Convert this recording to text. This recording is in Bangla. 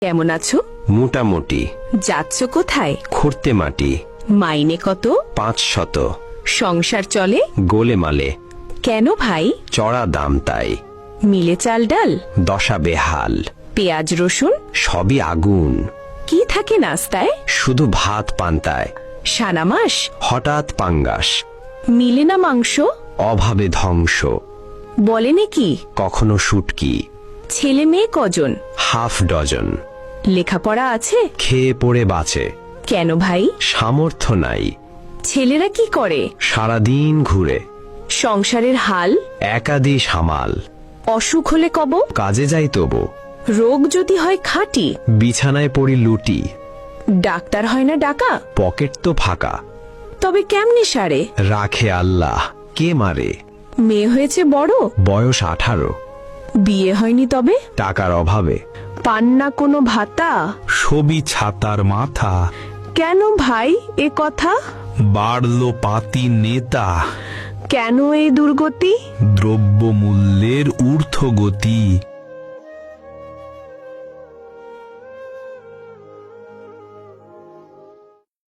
কেমন আছো? মোটামুটি। যাচ্ছ কোথায়? খুঁড়তে মাটি। মাইনে কত? 500। সংসার চলে? গোলেমালে। কেন ভাই? চড়া দাম তাই। মিলে চাল ডাল? দশা বেহাল। পেঁয়াজ রসুন? সবই আগুন। কি থাকে নাস্তায়? শুধু ভাত পান্তায়। সানা মাস? হঠাৎ পাঙ্গাস। মিলে না মাংস? অভাবে ধ্বংস। বলে নাকি? কখনো শুটকি। ছেলে মেয়ে কজন? Half dozen. লেখাপড়া আছে? খেয়ে পড়ে বাঁচে। কেন ভাই? সামর্থ্য নাই। ছেলেরা কি করে? সারাদিন ঘুরে। সংসারের হাল? একাদি সামাল। অসুখ হলে কব? কাজে যাই তবু। রোগ যদি হয় খাঁটি? বিছানায় পড়ি লুটি। ডাক্তার হয় না ডাকা? পকেট তো ফাঁকা। তবে কেমনে সারে? রাখে আল্লাহ, কে মারে? মেয়ে হয়েছে বড়? বয়স 18। বিয়ে হয়নি তবে? টাকার অভাবে। পান না কোনো ভাতা? ছবি ছাতার মাথা। কেন ভাই এ কথা? বাড়লো পাতি নেতা। কেন এই দুর্গতি? দ্রব্যমূল্যের ঊর্ধ্বগতি।